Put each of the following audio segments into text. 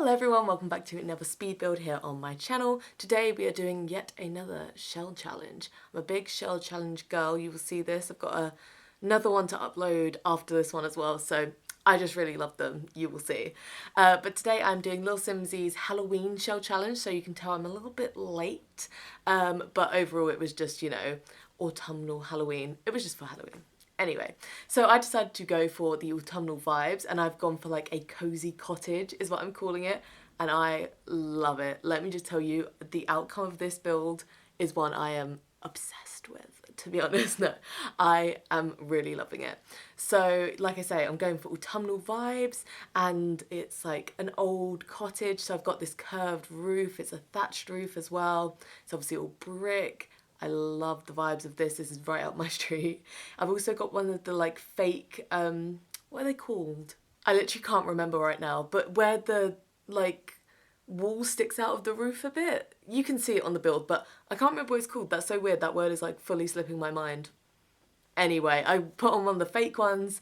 Hello everyone, welcome back to another speed build here on my channel. Today we are doing yet another shell challenge. I'm a big shell challenge girl, you will see this. I've got another one to upload after this one as well, so I just really love them, you will see. But today I'm doing LilSimsie's Halloween shell challenge, so you can tell I'm a little bit late. But overall it was just, you know, autumnal Halloween. It was just for Halloween. Anyway, so I decided to go for the autumnal vibes and I've gone for like a cozy cottage is what I'm calling it, and I love it. Let me just tell you, the outcome of this build is one I am obsessed with, to be honest. No, I am really loving it. So like I say, I'm going for autumnal vibes and it's like an old cottage, so I've got this curved roof, it's a thatched roof as well, it's obviously all brick. I love the vibes of this. This is right up my street. I've also got one of the like fake, what are they called? I literally can't remember right now, but where the like wall sticks out of the roof a bit. You can see it on the build, but I can't remember what it's called. That's so weird. That word is like fully slipping my mind. Anyway, I put on one of the fake ones,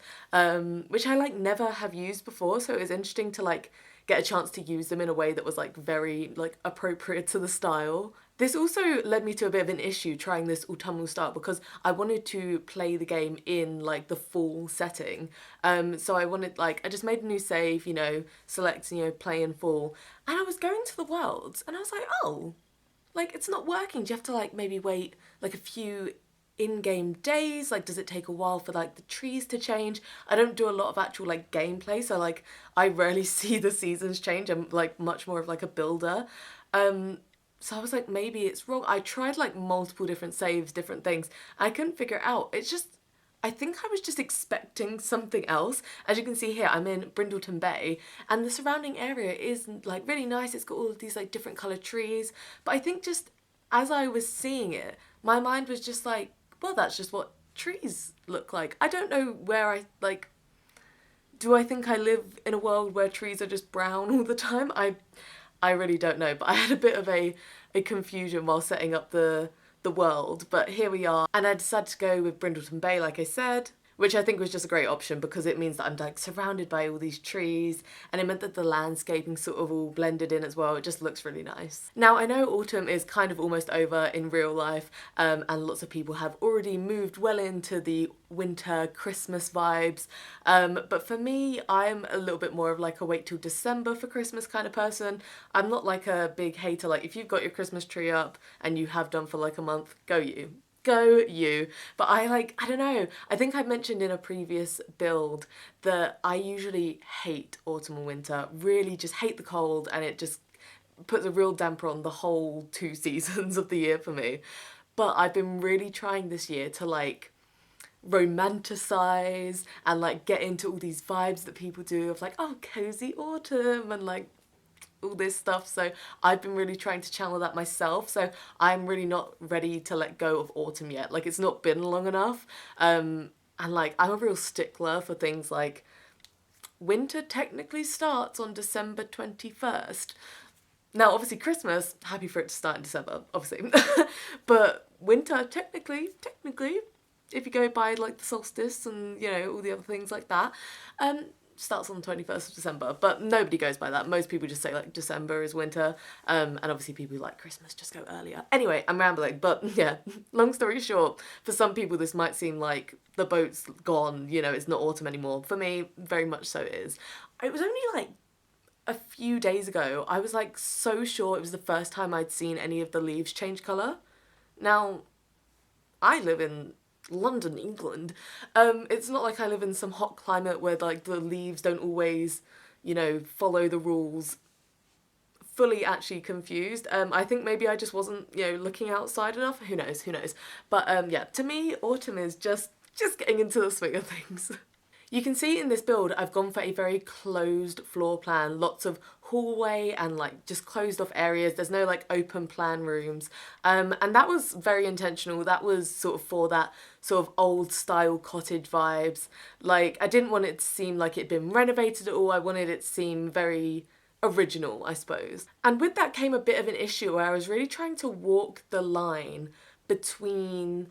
which I like never have used before, so it was interesting to like get a chance to use them in a way that was like very like appropriate to the style. This also led me to a bit of an issue trying this autumnal style because I wanted to play the game in like the fall setting. So I wanted like, I just made a new save, you know, select, you know, play in fall, and I was going to the worlds and I was like, oh, like it's not working. Do you have to like maybe wait like a few in-game days? Like does it take a while for like the trees to change? I don't do a lot of actual like gameplay, so like I rarely see the seasons change. I'm like much more of like a builder. So I was like, maybe it's wrong. I tried like multiple different saves, different things. I couldn't figure it out. It's just, I think I was just expecting something else. As you can see here, I'm in Brindleton Bay and the surrounding area is like really nice. It's got all of these like different coloured trees. But I think just as I was seeing it, my mind was just like, well, that's just what trees look like. I don't know where I like, do I think I live in a world where trees are just brown all the time? I really don't know, but I had a bit of a confusion while setting up the world, but here we are. And I decided to go with Brindleton Bay, like I said, which I think was just a great option because it means that I'm like surrounded by all these trees, and it meant that the landscaping sort of all blended in as well. It just looks really nice. Now I know autumn is kind of almost over in real life, and lots of people have already moved well into the winter Christmas vibes, but for me I'm a little bit more of like a wait till December for Christmas kind of person. I'm not like a big hater, like if you've got your Christmas tree up and you have done for like a month, go you. Go you. But I like, I don't know, I think I mentioned in a previous build that I usually hate autumn and winter, really just hate the cold, and it just puts a real damper on the whole 2 seasons of the year for me. But I've been really trying this year to like romanticize and like get into all these vibes that people do of like, oh, cozy autumn and like all this stuff. So I've been really trying to channel that myself, so I'm really not ready to let go of autumn yet. Like it's not been long enough, and like I'm a real stickler for things like winter technically starts on December 21st. Now obviously Christmas, happy for it to start in December, obviously, but winter technically if you go by like the solstice and you know all the other things like that, starts on the 21st of December, but nobody goes by that. Most people just say like December is winter, and obviously people who like Christmas just go earlier. Anyway, I'm rambling, but yeah, long story short, for some people this might seem like the boat's gone, you know, it's not autumn anymore. For me, very much so it is. It was only like a few days ago, I was like so sure it was the first time I'd seen any of the leaves change colour. Now, I live in London, England. It's not like I live in some hot climate where like the leaves don't always, you know, follow the rules. Fully actually confused. I think maybe I just wasn't, you know, looking outside enough. Who knows? Who knows? But yeah, to me, autumn is just getting into the swing of things. You can see in this build I've gone for a very closed floor plan, lots of hallway and like just closed off areas. There's no like open plan rooms, and that was very intentional. That was sort of for that sort of old style cottage vibes. Like I didn't want it to seem like it'd been renovated at all. I wanted it to seem very original, I suppose. And with that came a bit of an issue where I was really trying to walk the line between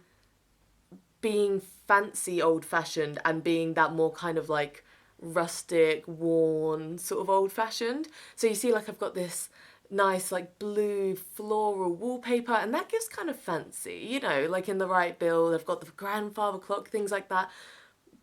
being fancy old-fashioned and being that more kind of like rustic, worn, sort of old-fashioned. So you see, like, I've got this nice, like, blue floral wallpaper, and that gives kind of fancy, you know, like in the right build. I've got the grandfather clock, things like that.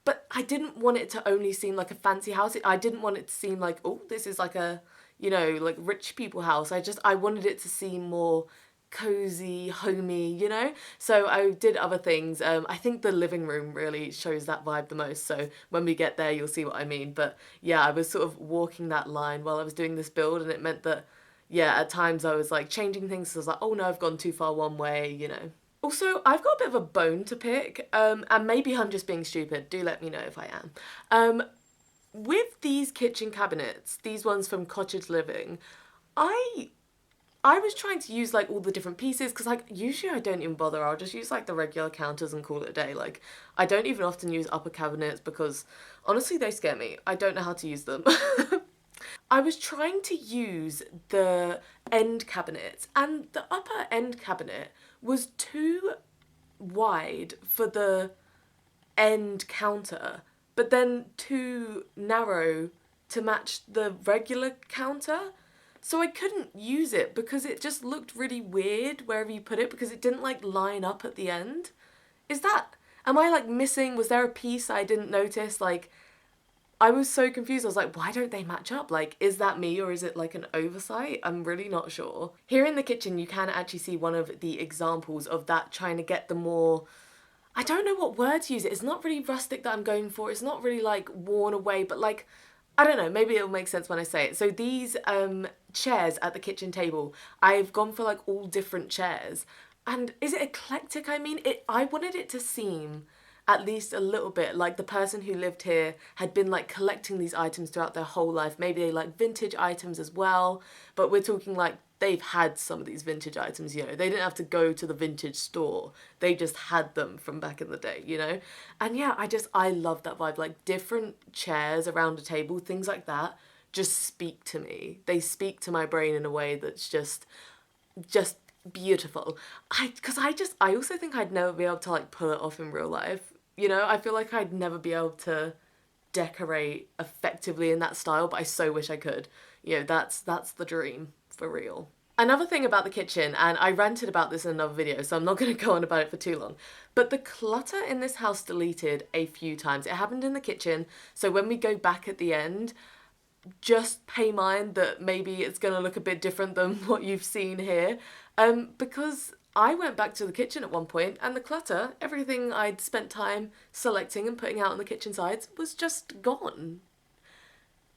But I didn't want it to only seem like a fancy house. I didn't want it to seem like, oh, this is like a, you know, like rich people house. I wanted it to seem more cozy, homey, you know? So I did other things. I think the living room really shows that vibe the most. So when we get there, you'll see what I mean. But yeah, I was sort of walking that line while I was doing this build, and it meant that, yeah, at times I was like changing things. So I was like, oh no, I've gone too far one way, you know? Also, I've got a bit of a bone to pick, and maybe I'm just being stupid. Do let me know if I am. With these kitchen cabinets, these ones from Cottage Living, I I was trying to use like all the different pieces because like usually I don't even bother. I'll just use like the regular counters and call it a day. Like I don't even often use upper cabinets because honestly they scare me. I don't know how to use them. I was trying to use the end cabinets, and the upper end cabinet was too wide for the end counter, but then too narrow to match the regular counter. So I couldn't use it because it just looked really weird wherever you put it because it didn't like line up at the end. Is that, am I like missing, was there a piece I didn't notice? Like, I was so confused. I was like, why don't they match up? Like, is that me or is it like an oversight? I'm really not sure. Here in the kitchen, you can actually see one of the examples of that trying to get the more, I don't know what word to use. It's not really rustic that I'm going for. It's not really like worn away, but like, I don't know, maybe it'll make sense when I say it. So these chairs at the kitchen table, I've gone for like all different chairs. And is it eclectic? I mean, I wanted it to seem at least a little bit like the person who lived here had been like collecting these items throughout their whole life. Maybe they like vintage items as well, but we're talking like they've had some of these vintage items, you know. They didn't have to go to the vintage store. They just had them from back in the day, you know? And yeah, I love that vibe. Like different chairs around a table, things like that just speak to me. They speak to my brain in a way that's just beautiful. I also think I'd never be able to like pull it off in real life. You know, I feel like I'd never be able to decorate effectively in that style, but I so wish I could. You know, that's the dream for real. Another thing about the kitchen, and I ranted about this in another video, so I'm not going to go on about it for too long, but the clutter in this house deleted a few times. It happened in the kitchen, so when we go back at the end, just pay mind that maybe it's going to look a bit different than what you've seen here. Because I went back to the kitchen at one point and the clutter, everything I'd spent time selecting and putting out on the kitchen sides was just gone.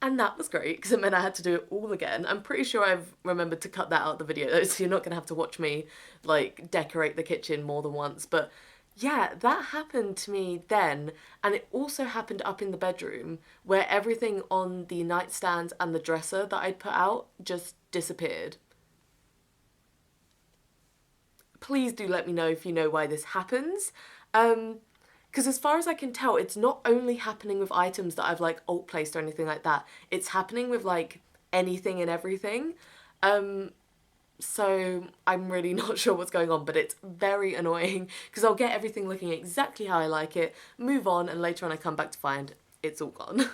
And that was great because it meant I had to do it all again. I'm pretty sure I've remembered to cut that out of the video though, so you're not going to have to watch me like decorate the kitchen more than once. But yeah, that happened to me then, and it also happened up in the bedroom where everything on the nightstand and the dresser that I'd put out just disappeared. Please do let me know if you know why this happens. Because as far as I can tell, it's not only happening with items that I've like alt placed or anything like that. It's happening with like anything and everything. So I'm really not sure what's going on, but it's very annoying because I'll get everything looking exactly how I like it, move on, and later on I come back to find it's all gone.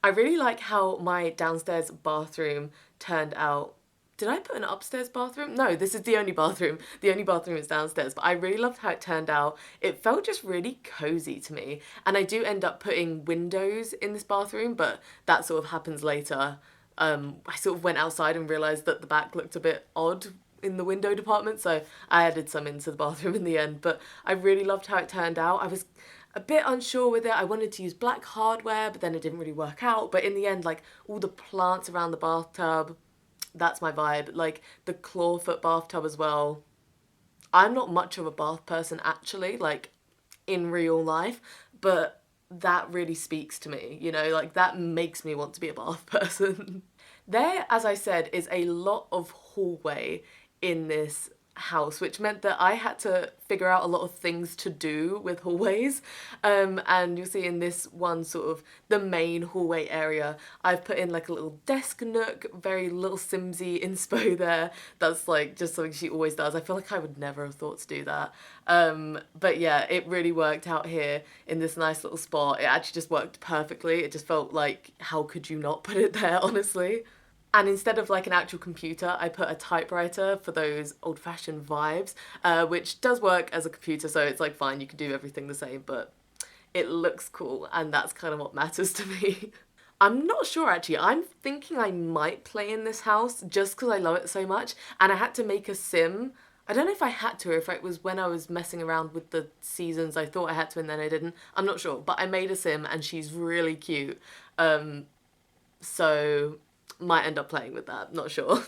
I really like how my downstairs bathroom turned out. Did I put an upstairs bathroom? No, this is the only bathroom. The only bathroom is downstairs, but I really loved how it turned out. It felt just really cozy to me. And I do end up putting windows in this bathroom, but that sort of happens later. I sort of went outside and realised that the back looked a bit odd in the window department, so I added some into the bathroom in the end. But I really loved how it turned out. I was a bit unsure with it. I wanted to use black hardware, but then it didn't really work out. But in the end, like all the plants around the bathtub, that's my vibe. Like the clawfoot bathtub as well. I'm not much of a bath person actually, like in real life, but that really speaks to me, you know, like that makes me want to be a bath person. There, as I said, is a lot of hallway in this house, which meant that I had to figure out a lot of things to do with hallways. And you'll see in this one sort of the main hallway area, I've put in like a little desk nook, very LilSimsie inspo there. That's like just something she always does. I feel like I would never have thought to do that. But yeah, it really worked out here in this nice little spot. It actually just worked perfectly. It just felt like, how could you not put it there, honestly? And instead of like an actual computer, I put a typewriter for those old-fashioned vibes, which does work as a computer, so it's like fine, you can do everything the same, but it looks cool, and that's kind of what matters to me. I'm not sure actually. I'm thinking I might play in this house just because I love it so much, and I had to make a sim. I don't know if I had to or if it was when I was messing around with the seasons I thought I had to and then I didn't. I'm not sure, but I made a sim and she's really cute. So might end up playing with that, not sure.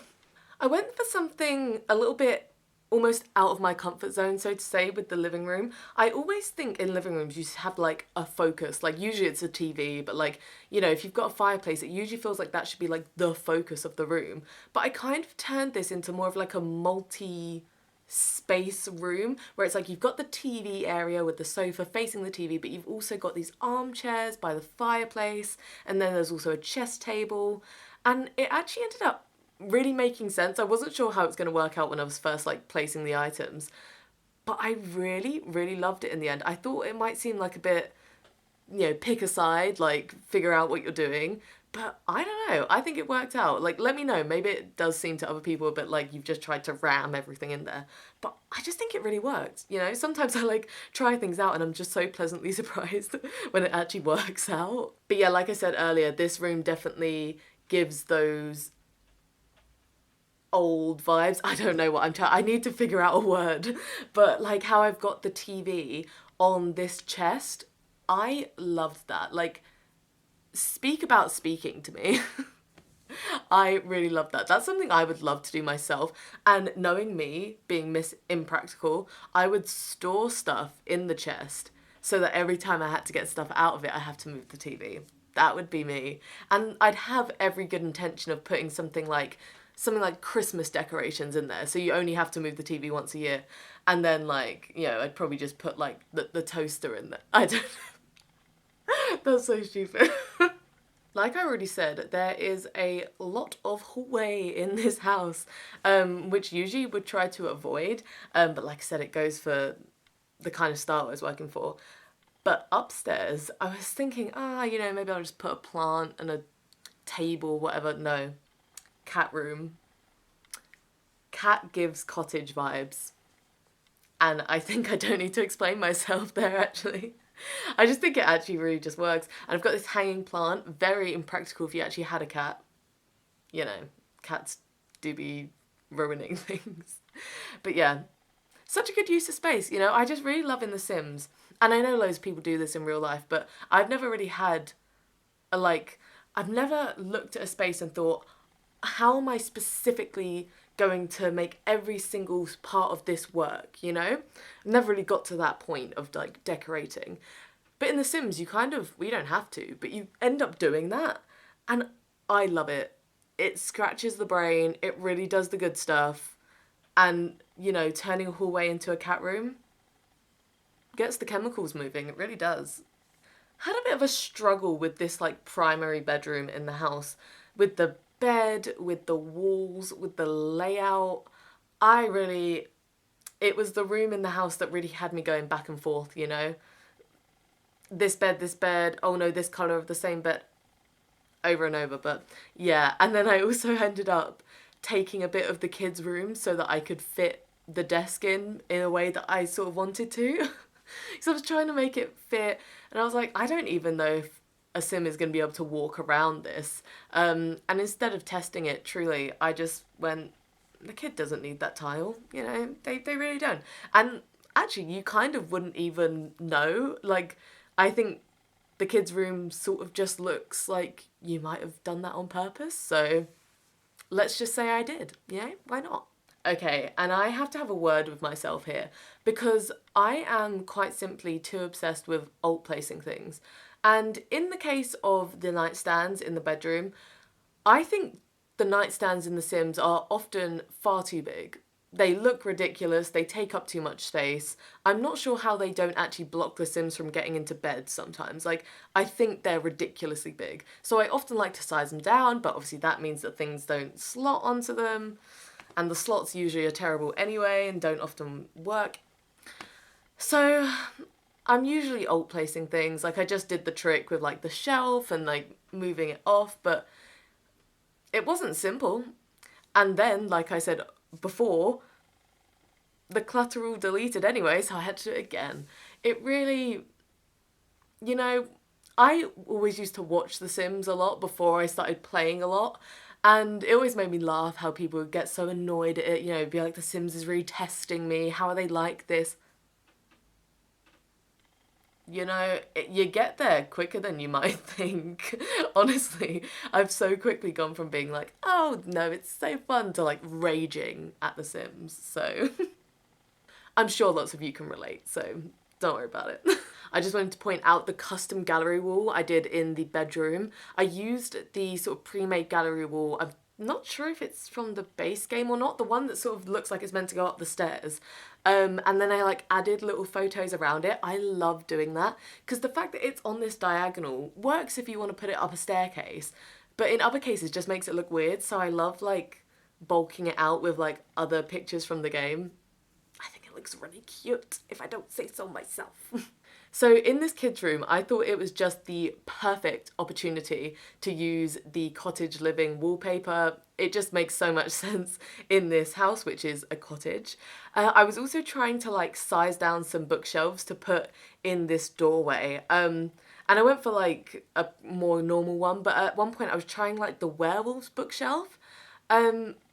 I went for something a little bit almost out of my comfort zone, so to say, with the living room. I always think in living rooms you have like a focus, like usually it's a TV, but like, you know, if you've got a fireplace, it usually feels like that should be like the focus of the room. But I kind of turned this into more of like a multi space room where it's like you've got the TV area with the sofa facing the TV, but you've also got these armchairs by the fireplace, and then there's also a chess table, and it actually ended up really making sense. I wasn't sure how it's going to work out when I was first like placing the items, but I really, really loved it in the end. I thought it might seem like a bit, you know, pick a side, like figure out what you're doing. But I don't know. I think it worked out. Like, let me know. Maybe it does seem to other people a bit like you've just tried to ram everything in there. But I just think it really worked. You know, sometimes I like try things out and I'm just so pleasantly surprised when it actually works out. But yeah, like I said earlier, this room definitely gives those old vibes. I don't know what I'm trying. I need to figure out a word. But like how I've got the TV on this chest, I loved that. Like, speak about speaking to me. I really love that. That's something I would love to do myself. And knowing me, being Miss Impractical, I would store stuff in the chest so that every time I had to get stuff out of it, I have to move the TV. That would be me. And I'd have every good intention of putting something like Christmas decorations in there. So you only have to move the TV once a year. And then like, you know, I'd probably just put like the toaster in there. I don't know. That's so stupid. Like I already said, there is a lot of hallway in this house, which usually would try to avoid. But like I said, it goes for the kind of style I was working for. But upstairs, I was thinking, you know, maybe I'll just put a plant and a table, whatever. No. Cat room. Cat gives cottage vibes. And I think I don't need to explain myself there, actually. I just think it actually really just works. And I've got this hanging plant, very impractical if you actually had a cat. You know, cats do be ruining things. But yeah, such a good use of space, you know. I just really love in The Sims. And I know loads of people do this in real life, but I've never really had a I've never looked at a space and thought, how am I specifically going to make every single part of this work, you know? I've never really got to that point of like decorating. But in The Sims, we don't have to, but you end up doing that. And I love it. It scratches the brain. It really does the good stuff. And, you know, turning a hallway into a cat room gets the chemicals moving. It really does. Had a bit of a struggle with this like primary bedroom in the house, with the bed, with the walls, with the layout. It was the room in the house that really had me going back and forth, you know. This bed, oh no, this colour of the same bed, over and over. But yeah, and then I also ended up taking a bit of the kids' room so that I could fit the desk in a way that I sort of wanted to. So I was trying to make it fit, and I was like, I don't even know if a sim is going to be able to walk around this. And instead of testing it, truly, I just went, the kid doesn't need that tile, you know, they really don't. And actually, you kind of wouldn't even know. Like, I think the kid's room sort of just looks like you might have done that on purpose. So let's just say I did, yeah, why not? Okay, and I have to have a word with myself here because I am quite simply too obsessed with alt placing things. And in the case of the nightstands in the bedroom, I think the nightstands in The Sims are often far too big. They look ridiculous, they take up too much space. I'm not sure how they don't actually block the Sims from getting into bed sometimes. Like, I think they're ridiculously big. So I often like to size them down, but obviously that means that things don't slot onto them. And the slots usually are terrible anyway and don't often work. So I'm usually alt placing things. Like, I just did the trick with like the shelf and like moving it off, but it wasn't simple. And then, like I said before, the clutter all deleted anyway, so I had to do it again. It really, you know, I always used to watch The Sims a lot before I started playing a lot. And it always made me laugh how people would get so annoyed at it, be like, The Sims is really testing me. How are they like this? You get there quicker than you might think. Honestly, I've so quickly gone from being like, oh no, it's so fun, to like raging at The Sims. So I'm sure lots of you can relate, so don't worry about it. I just wanted to point out the custom gallery wall I did in the bedroom. I used the sort of pre-made gallery wall. I'm not sure if it's from the base game or not, the one that sort of looks like it's meant to go up the stairs. And then I like added little photos around it. I love doing that because the fact that it's on this diagonal works if you want to put it up a staircase, but in other cases just makes it look weird. So I love like bulking it out with like other pictures from the game. I think it looks really cute, if I don't say so myself. So in this kids' room, I thought it was just the perfect opportunity to use the cottage living wallpaper. It just makes so much sense in this house, which is a cottage. I was also trying to like size down some bookshelves to put in this doorway. And I went for like a more normal one, but at one point I was trying like the werewolves bookshelf.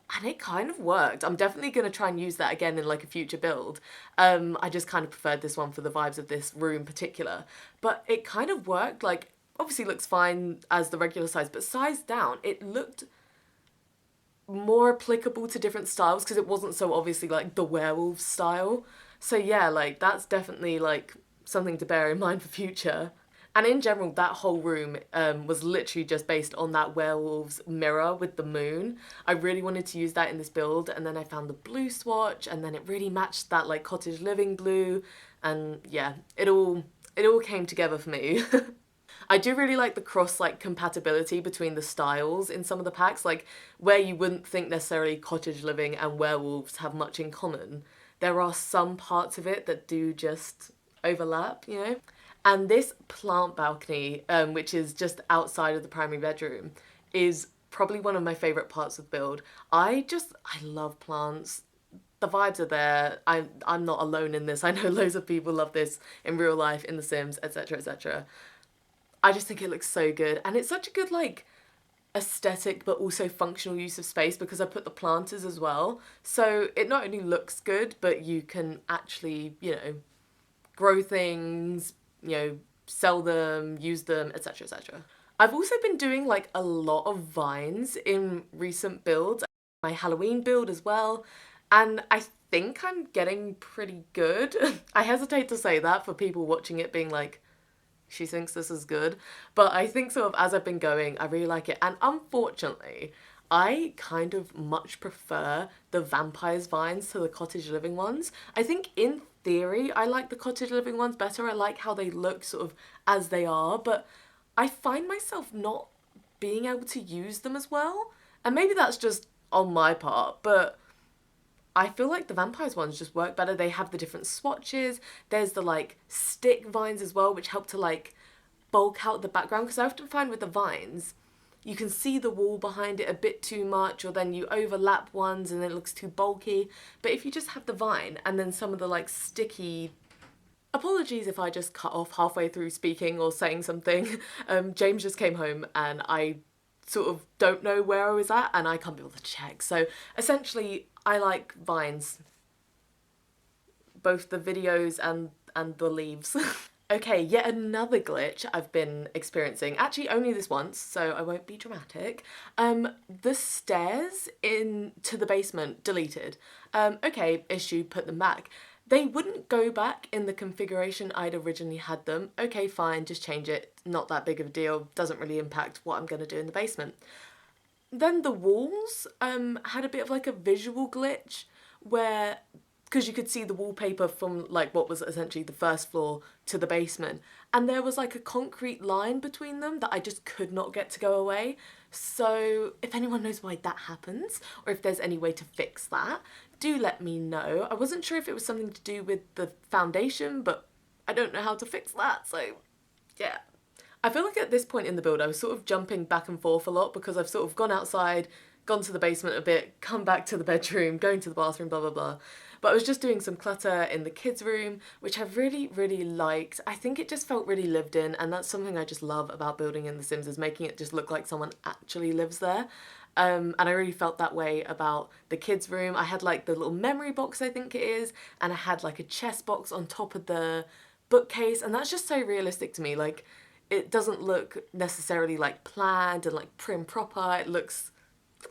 And it kind of worked. I'm definitely going to try and use that again in like a future build. I just kind of preferred this one for the vibes of this room in particular. But it kind of worked. Like, obviously looks fine as the regular size, but sized down, it looked more applicable to different styles because it wasn't so obviously like the werewolf style. So yeah, like that's definitely like something to bear in mind for future. And in general, that whole room was literally just based on that werewolf's mirror with the moon. I really wanted to use that in this build, and then I found the blue swatch, and then it really matched that like cottage living blue, and yeah, it all came together for me. I do really like the cross like compatibility between the styles in some of the packs, like where you wouldn't think necessarily cottage living and werewolves have much in common. There are some parts of it that do just overlap. And this plant balcony, which is just outside of the primary bedroom, is probably one of my favourite parts of the build. I love plants. The vibes are there. I'm not alone in this. I know loads of people love this in real life, in The Sims, etc, etc. I just think it looks so good. And it's such a good, like, aesthetic but also functional use of space because I put the planters as well. So it not only looks good, but you can actually, grow things, sell them, use them, etc, etc. I've also been doing like a lot of vines in recent builds, my Halloween build as well, and I think I'm getting pretty good. I hesitate to say that for people watching it being like, she thinks this is good, but I think sort of as I've been going, I really like it. And unfortunately, I kind of much prefer the vampires vines to the cottage living ones. I think in theory, I like the cottage living ones better. I like how they look sort of as they are, but I find myself not being able to use them as well. And maybe that's just on my part, but I feel like the vampires ones just work better. They have the different swatches. There's the like stick vines as well, which help to like bulk out the background. Because I often find with the vines, you can see the wall behind it a bit too much, or then you overlap ones and it looks too bulky. But if you just have the vine and then some of the like sticky... Apologies if I just cut off halfway through speaking or saying something. James just came home and I sort of don't know where I was at and I can't be able to check. So essentially, I like vines. Both the videos and the leaves. Okay, yet another glitch I've been experiencing. Actually, only this once, so I won't be dramatic. The stairs into the basement deleted. Okay, issue, put them back. They wouldn't go back in the configuration I'd originally had them. Okay, fine, just change it. Not that big of a deal. Doesn't really impact what I'm going to do in the basement. Then the walls had a bit of like a visual glitch where, because you could see the wallpaper from like what was essentially the first floor to the basement, and there was like a concrete line between them that I just could not get to go away. So if anyone knows why that happens, or if there's any way to fix that, do let me know. I wasn't sure if it was something to do with the foundation, but I don't know how to fix that, so yeah. I feel like at this point in the build I was sort of jumping back and forth a lot because I've sort of gone outside, gone to the basement a bit, come back to the bedroom, going to the bathroom, blah blah blah. But I was just doing some clutter in the kids' room, which I really, really liked. I think it just felt really lived in, and that's something I just love about building in The Sims, is making it just look like someone actually lives there. And I really felt that way about the kids' room. I had like the little memory box, I think it is, and I had like a chess box on top of the bookcase, and that's just so realistic to me. Like, it doesn't look necessarily like planned and like prim proper. It looks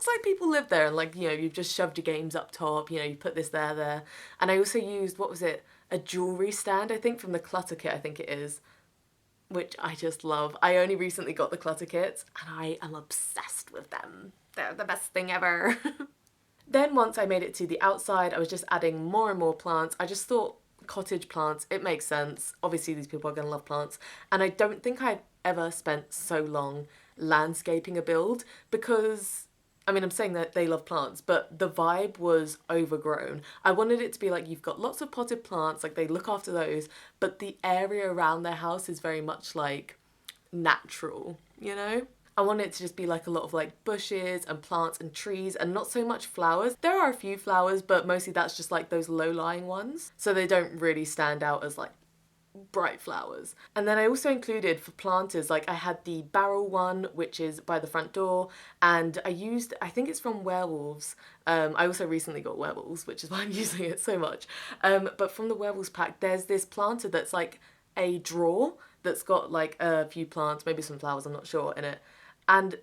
like people live there, and like, you know, you've just shoved your games up top, you know, you put this there. And I also used, what was it, a jewellery stand, I think, from the clutter kit, I think it is, which I just love. I only recently got the clutter kits and I am obsessed with them. They're the best thing ever. Then once I made it to the outside, I was just adding more and more plants. I just thought cottage plants, it makes sense. Obviously these people are going to love plants. And I don't think I've ever spent so long landscaping a build, because I mean, I'm saying that they love plants, but the vibe was overgrown. I wanted it to be like, you've got lots of potted plants, like they look after those, but the area around their house is very much like natural, you know? I want it to just be like a lot of like bushes and plants and trees and not so much flowers. There are a few flowers, but mostly that's just like those low-lying ones. So they don't really stand out as like bright flowers. And then I also included for planters, like I had the barrel one, which is by the front door, and I used, I think it's from Werewolves. I also recently got Werewolves, which is why I'm using it so much. But from the Werewolves pack, there's this planter that's like a drawer that's got like a few plants, maybe some flowers, I'm not sure, in it. And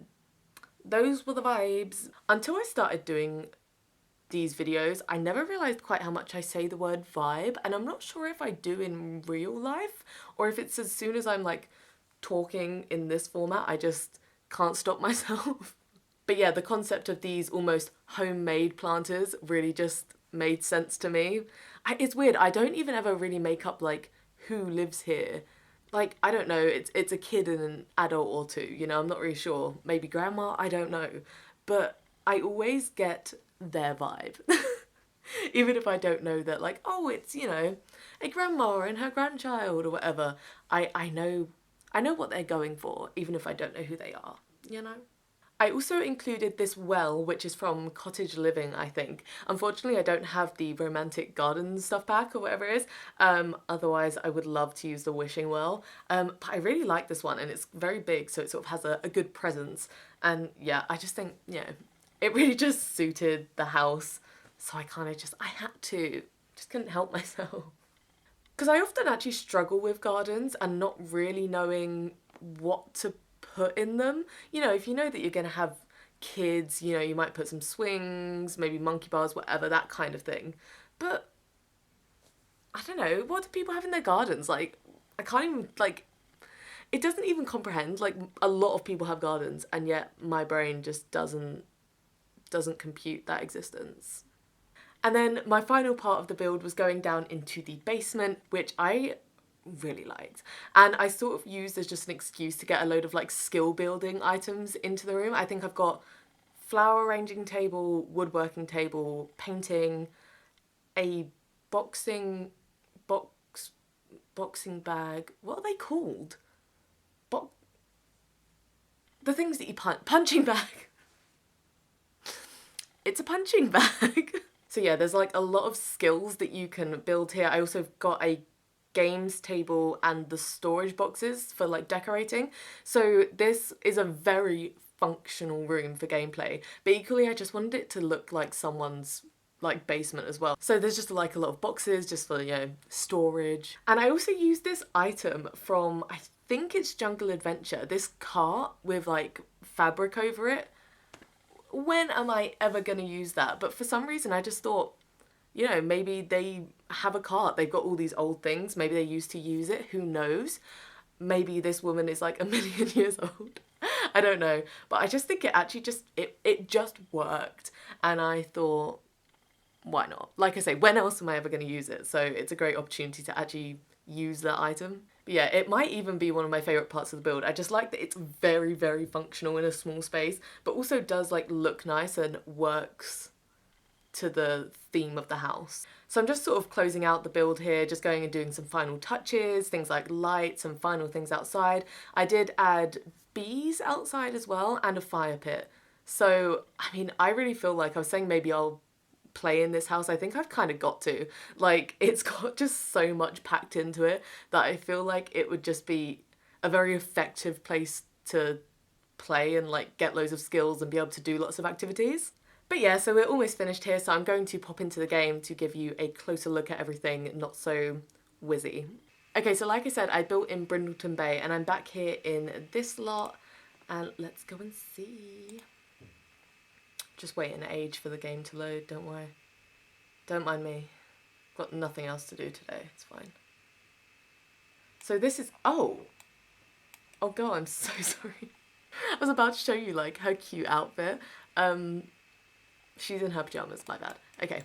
those were the vibes. Until I started doing these videos, I never realised quite how much I say the word vibe, and I'm not sure if I do in real life or if it's as soon as I'm like talking in this format I just can't stop myself. But yeah, the concept of these almost homemade planters really just made sense to me. It's weird, I don't even ever really make up like who lives here. Like, I don't know, it's a kid and an adult or two, you know, I'm not really sure. Maybe grandma, I don't know. But I always get their vibe. Even if I don't know that, like, oh, it's, you know, a grandma and her grandchild or whatever. I know what they're going for, even if I don't know who they are, you know? I also included this well, which is from Cottage Living, I think. Unfortunately, I don't have the romantic garden stuff pack or whatever it is. Otherwise, I would love to use the wishing well. But I really like this one, and it's very big, so it sort of has a good presence. And yeah, I just think, yeah, it really just suited the house. So I kind of just, I had to, just couldn't help myself. Because I often actually struggle with gardens and not really knowing what to put in them. You know, if you know that you're going to have kids, you know, you might put some swings, maybe monkey bars, whatever, that kind of thing. But I don't know, what do people have in their gardens? Like, I can't even, like, it doesn't even comprehend. Like, a lot of people have gardens, and yet my brain just doesn't compute that existence. And then my final part of the build was going down into the basement, which I really liked. And I sort of used as just an excuse to get a load of like skill building items into the room. I think I've got flower arranging table, woodworking table, painting, a boxing bag. What are they called? The things that you punching bag. It's a punching bag. So yeah, there's like a lot of skills that you can build here. I also got a games table and the storage boxes for like decorating. So this is a very functional room for gameplay, but equally I just wanted it to look like someone's like basement as well. So there's just like a lot of boxes just for, you know, storage. And I also used this item from, I think it's Jungle Adventure, this cart with like fabric over it. When am I ever going to use that? But for some reason I just thought, you know, maybe they have a cart, they've got all these old things, maybe they used to use it, who knows? Maybe this woman is like 1,000,000 years old. I don't know. But I just think it actually just, it just worked. And I thought, why not? Like I say, when else am I ever going to use it? So it's a great opportunity to actually use that item. But yeah, it might even be one of my favourite parts of the build. I just like that it's very, very functional in a small space, but also does like look nice and works to the theme of the house. So I'm just sort of closing out the build here, just going and doing some final touches, things like lights and final things outside. I did add bees outside as well and a fire pit. So, I mean, I really feel like I was saying maybe I'll play in this house. I think I've kind of got to. Like, it's got just so much packed into it that I feel like it would just be a very effective place to play and like get loads of skills and be able to do lots of activities. But yeah, so we're almost finished here, so I'm going to pop into the game to give you a closer look at everything, not so whizzy. Okay, so like I said, I built in Brindleton Bay, and I'm back here in this lot, and let's go and see. Just wait an age for the game to load, don't worry. Don't mind me. Got nothing else to do today, it's fine. So this is, oh god, I'm so sorry. I was about to show you like her cute outfit. She's in her pajamas, my bad. Okay,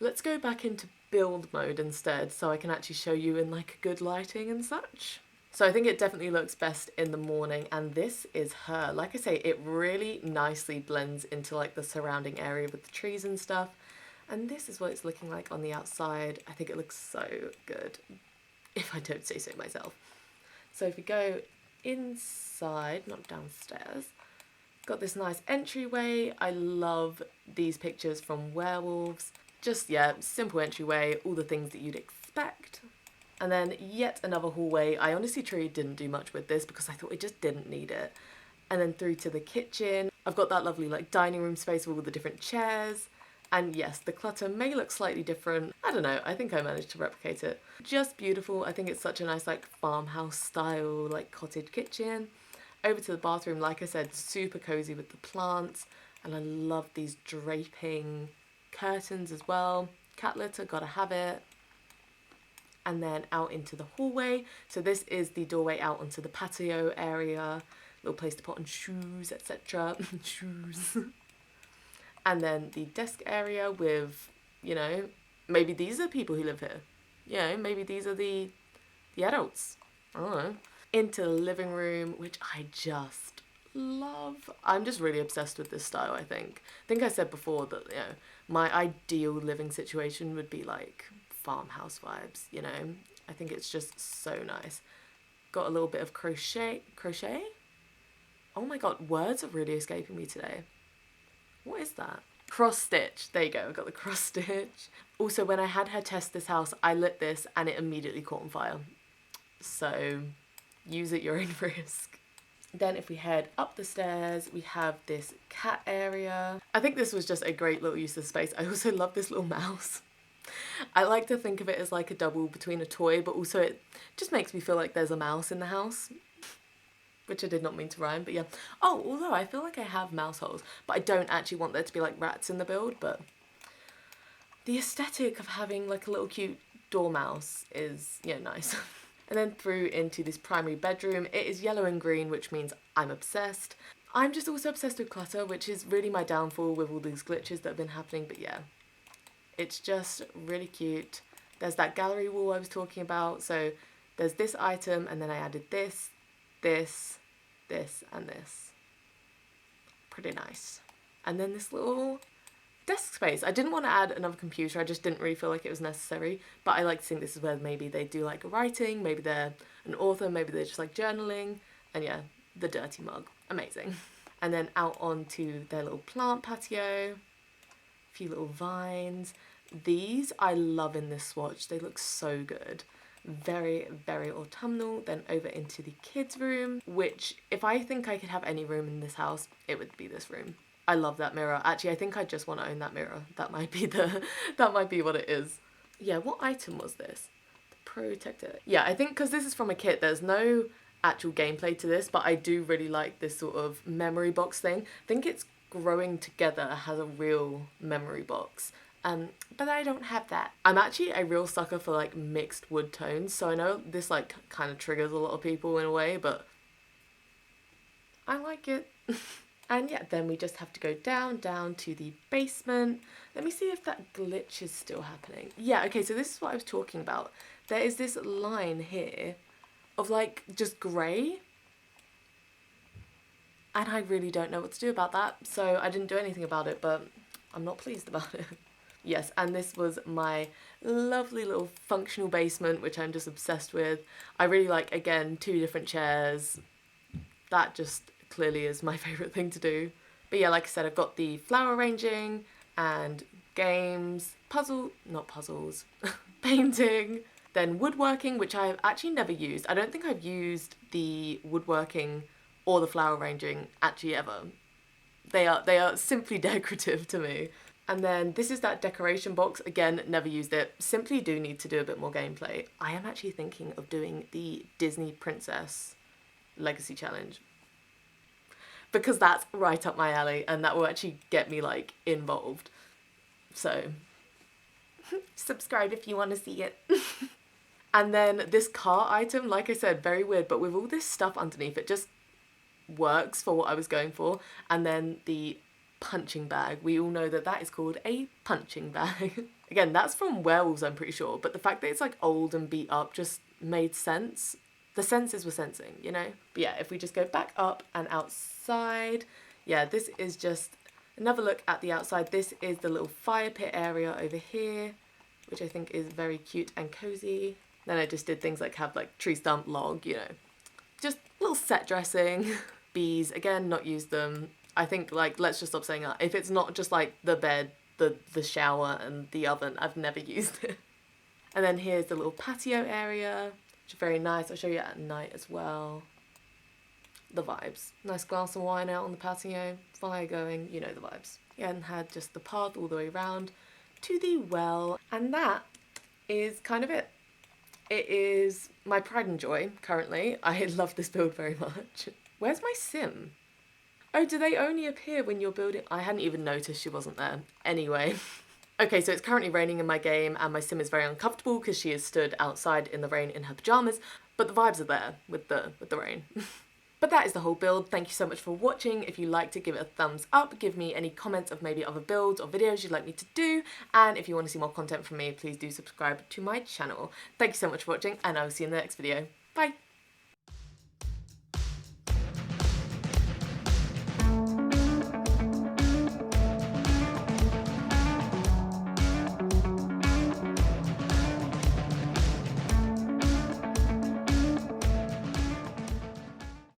let's go back into build mode instead so I can actually show you in like good lighting and such. So I think it definitely looks best in the morning, and this is her. Like I say, it really nicely blends into like the surrounding area with the trees and stuff. And this is what it's looking like on the outside. I think it looks so good, if I don't say so myself. So if we go inside, not downstairs, got this nice entryway. I love these pictures from werewolves. Just, yeah, simple entryway, all the things that you'd expect. And then yet another hallway. I honestly truly didn't do much with this because I thought it just didn't need it. And then through to the kitchen. I've got that lovely like dining room space with all the different chairs. And yes, the clutter may look slightly different. I don't know, I think I managed to replicate it. Just beautiful. I think it's such a nice like farmhouse style like cottage kitchen. Over to the bathroom, like I said, super cozy with the plants, and I love these draping curtains as well. Cat litter, gotta have it. And then out into the hallway. So this is the doorway out onto the patio area, little place to put on shoes, etc. Shoes. And then the desk area with, you know, maybe these are people who live here. You know, maybe these are the adults. I don't know. Into the living room, which I just love. I'm just really obsessed with this style, I think. I think I said before that, you know, my ideal living situation would be like farmhouse vibes, you know. I think it's just so nice. Got a little bit of crochet? Oh my god, words are really escaping me today. What is that? Cross stitch. There you go, I got the cross stitch. Also, when I had her test this house, I lit this and it immediately caught on fire. So use at your own risk. Then if we head up the stairs, we have this cat area. I think this was just a great little use of space. I also love this little mouse. I like to think of it as like a double between a toy, but also it just makes me feel like there's a mouse in the house. Which I did not mean to rhyme, but yeah. Oh, although I feel like I have mouse holes, but I don't actually want there to be like rats in the build, but the aesthetic of having like a little cute dormouse is, yeah, nice. And then through into this primary bedroom. It is yellow and green, which means I'm obsessed. I'm just also obsessed with clutter, which is really my downfall with all these glitches that have been happening, but yeah. It's just really cute. There's that gallery wall I was talking about, so there's this item, and then I added this, this, and this. Pretty nice. And then this little desk space. I didn't want to add another computer, I just didn't really feel like it was necessary, but I like to think this is where maybe they do like writing, maybe they're an author, maybe they're just like journaling, and yeah, the dirty mug. Amazing. And then out onto their little plant patio, a few little vines. These I love in this swatch, they look so good. Very, very autumnal. Then over into the kids' room, which if I think I could have any room in this house, it would be this room. I love that mirror. Actually, I think I just want to own that mirror. That might be what it is. Yeah, what item was this? The protector. Yeah, I think because this is from a kit, there's no actual gameplay to this, but I do really like this sort of memory box thing. I think it's growing together has a real memory box. But I don't have that. I'm actually a real sucker for like mixed wood tones, so I know this like kind of triggers a lot of people in a way, but I like it. And yeah, then we just have to go down to the basement. Let me see if that glitch is still happening. Yeah, okay, so this is what I was talking about. There is this line here of like just grey. And I really don't know what to do about that. So I didn't do anything about it, but I'm not pleased about it. Yes, and this was my lovely little functional basement, which I'm just obsessed with. I really like, again, 2 different chairs. That just clearly is my favourite thing to do. But yeah, like I said, I've got the flower arranging and games, not puzzles, painting, then woodworking, which I've actually never used. I don't think I've used the woodworking or the flower arranging actually ever. They are simply decorative to me. And then this is that decoration box. Again, never used it. Simply do need to do a bit more gameplay. I am actually thinking of doing the Disney Princess Legacy Challenge, because that's right up my alley and that will actually get me like involved. So subscribe if you want to see it. And then this car item, like I said, very weird, but with all this stuff underneath, it just works for what I was going for. And then the punching bag, we all know that that is called a punching bag. Again, that's from Werewolves, I'm pretty sure, but the fact that it's like old and beat up just made sense. The senses were sensing, you know? But yeah, if we just go back up and outside, yeah, this is just another look at the outside. This is the little fire pit area over here, which I think is very cute and cozy. Then I just did things like have like tree stump, log, you know, just little set dressing. Bees, again, not used them. I think like, let's just stop saying that. If it's not just like the bed, the shower and the oven, I've never used it. And then here's the little patio area, which is very nice. I'll show you at night as well. The vibes. Nice glass of wine out on the patio, fire going, you know the vibes. Yeah, and had just the path all the way around to the well. And that is kind of it. It is my pride and joy currently. I love this build very much. Where's my sim? Oh, do they only appear when you're building? I hadn't even noticed she wasn't there. Anyway. Okay, so it's currently raining in my game and my sim is very uncomfortable because she has stood outside in the rain in her pyjamas, but the vibes are there with the rain. But that is the whole build. Thank you so much for watching. If you liked it, give it a thumbs up. Give me any comments of maybe other builds or videos you'd like me to do. And if you want to see more content from me, please do subscribe to my channel. Thank you so much for watching and I will see you in the next video. Bye!